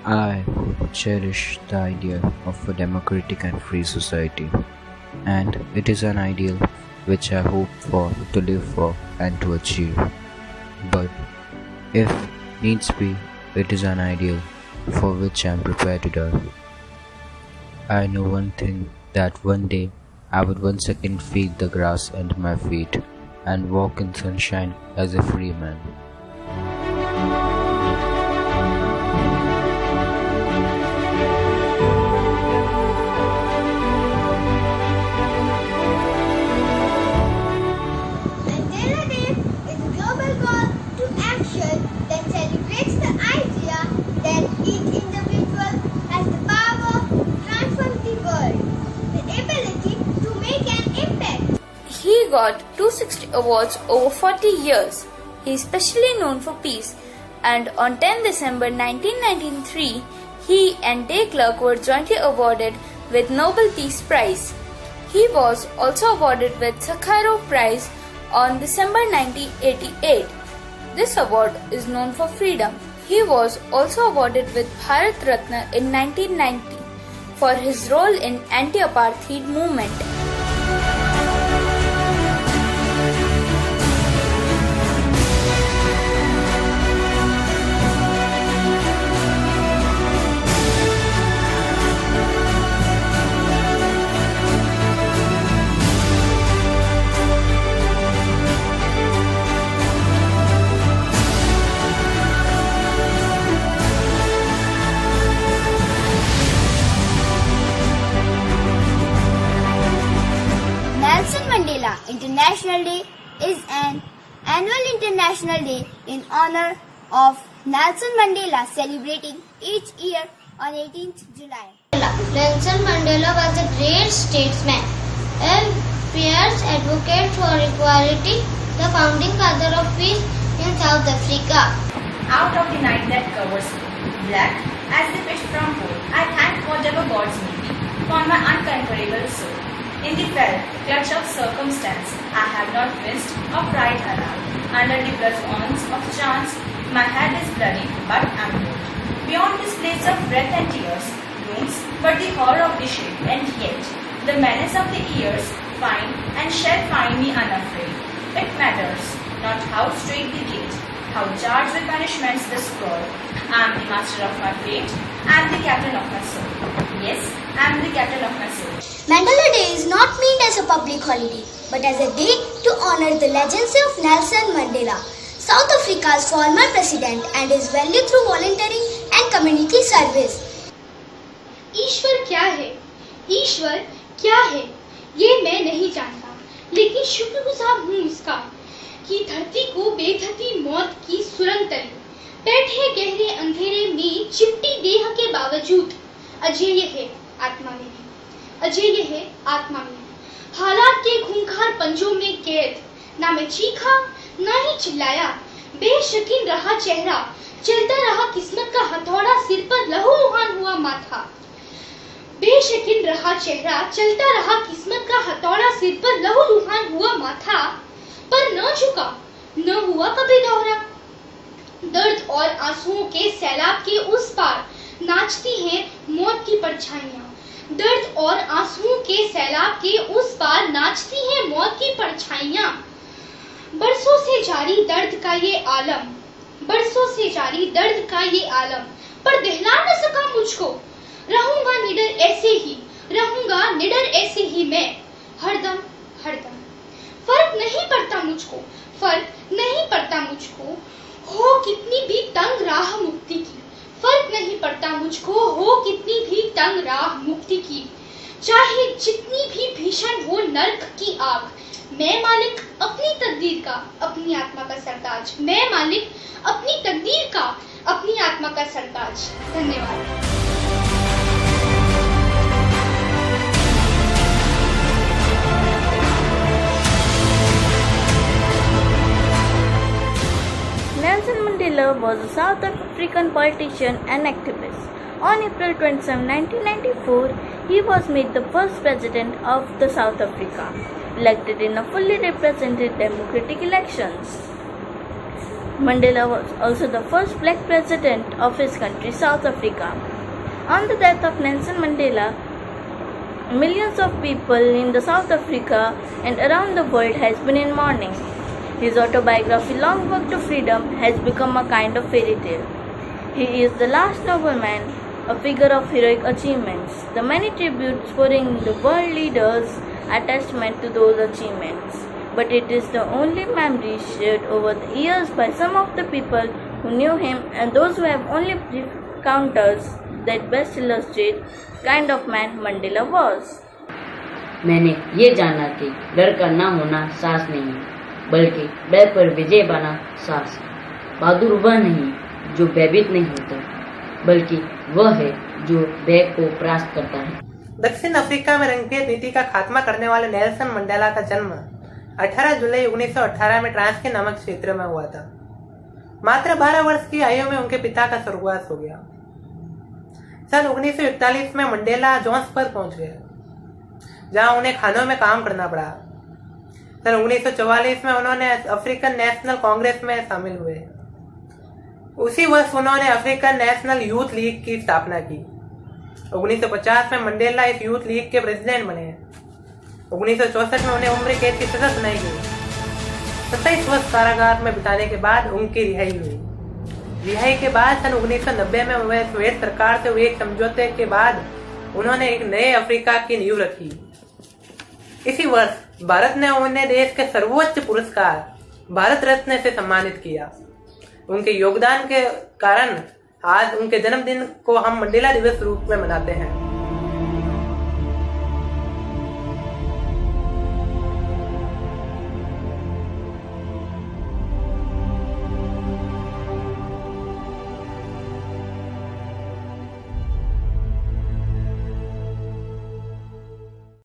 I cherish the idea of a democratic and free society, and it is an ideal which I hope for to live for and to achieve. But if needs be, it is an ideal for which I am prepared to die. I know one thing that one day I would once again feel the grass under my feet and walk in sunshine as a free man. Alternative is a global call to action that celebrates the idea that each individual has the power to transform the world, the ability to make an impact. He got 260 awards over 40 years. He is especially known for peace, and on 10 December 1993, he and Day Clerk were jointly awarded with Nobel Peace Prize. He was also awarded with Sakharov Prize on December 1988. This award is known for freedom. He was also awarded with Bharat Ratna in 1990 for his role in anti-apartheid movement. Nelson Mandela International Day is an annual international day in honor of Nelson Mandela, celebrating each year on 18th July. Nelson Mandela was a great statesman, a fierce advocate for equality, the founding father of peace in South Africa. Out of the night that covers me, black as the pitch from pole, I thank whatever gods may be for my unconquerable soul. In the fell clutch of circumstance, I have not winced or cried aloud. Under the bludgeons of chance, my head is bloody, but I'm good. Beyond this place of breath and tears, looms but the horror of the ship, and yet the menace of the years find and shall find me unafraid. It matters not how straight the gate, how charged with punishments the scroll. I am the master of my fate, I am the captain of my soul. Yes, I am the captain of my soul. Mandela Day is not meant as a public holiday, but as a day to honor the legacy of Nelson Mandela, South Africa's former president, and his value through volunteering and community service. ईश्वर क्या है? ईश्वर क्या है ये मैं नहीं जानता, लेकिन शुक्रगुजार हूँ इसका कि धरती को बेधती मौत की सुरंग तले बैठे गहरे अंधेरे में चिमटी देह के बावजूद अजेय है आत्मा में, अजेय है आत्मा में। हालात के खूंखार पंजों में कैद, ना मैं चीखा ना ही चिल्लाया, बेशकीन रहा चेहरा, चलता रहा किस्मत का हथौड़ा, सिर पर लहूलुहान हुआ माथा। बेशकीन रहा चेहरा, चलता रहा किस्मत का हथौड़ा, सिर पर लहूलुहान हुआ माथा, पर न झुका, न हुआ कभी दोहरा। दर्द और आंसुओं के सैलाब के उस पार नाचती हैं मौत की परछाइयां। दर्द और आंसुओं के सैलाब के उस पार नाचती हैं मौत की परछाइयां। बरसों से जारी दर्द का ये आलम, बरसों से जारी दर्द का ये आलम, पर दहला न सका मुझको। रहूंगा निडर ऐसे ही, रहूंगा निडर ऐसे ही मैं, हरदम हरदम। फर्क नहीं पड़ता मुझको, फर्क नहीं पड़ता मुझको, हो कितनी भी तंग राह मुक्ति की। फर्क नहीं पड़ता मुझको, हो कितनी भी तंग राह मुक्ति की। चाहे जितनी भी भीषण हो नर्क की आग, मैं मालिक अपनी तकदीर का, अपनी आत्मा का सरताज। मैं मालिक अपनी तकदीर का, अपनी आत्मा का सरताज। धन्यवाद। Nelson Mandela was a South African politician and activist. On April 27, 1994, he was made the first president of the South Africa, elected in a fully represented democratic elections. Mandela was also the first black president of his country, South Africa. On the death of Nelson Mandela, millions of people in the South Africa and around the world has been in mourning. His autobiography, Long Walk to Freedom, has become a kind of fairy tale. He is the last nobleman, a figure of heroic achievements. The many tributes pouring the world leaders are testament to those achievements. But it is the only memory shared over the years by some of the people who knew him and those who have only brief encounters that best illustrate kind of man Mandela was. मैंने ये जाना कि डर का ना होना साहस नहीं, बल्कि डर पर विजय पाना साहस। बहादुर वह नहीं जो भयभीत नहीं होता, बल्कि वह है जो भय को परास्त करता है। दक्षिण अफ्रीका में रंगभेद नीति का खात्मा करने वाले नेल्सन मंडेला का जन्म 18 जुलाई 1918 में ट्रांस्के नामक क्षेत्र में हुआ था। मात्र 12 वर्ष की आयु में उनके पिता का स्वर्गवास हो गया। सन 1941 में मंडेला जोहान्सबर्ग पहुंच गए, जहां उन्हें खानों में काम करना पड़ा। सन 1944 में उन्होंने अफ्रीकन नेशनल कांग्रेस में शामिल हुए। उसी वर्ष उन्होंने अफ्रीकन नेशनल यूथ लीग की स्थापना की। 1950 में मंडेला इस यूथ लीग के प्रेसिडेंट बने। 1964 में उन्हें उम्र कैद की सजा सुनाई गई। 27 वर्ष कारागार में बिताने के बाद उनकी रिहाई हुई। रिहाई के बाद सन 1990 में वे स्वीडन सरकार से हुए एक समझौते के बाद उन्होंने एक नए अफ्रीका की नींव रखी। इसी वर्ष भारत ने उन्हें देश के सर्वोच्च पुरस्कार भारत रत्न से सम्मानित किया। उनके योगदान के कारण आज उनके जन्मदिन को हम मंडेला दिवस रूप में मनाते हैं।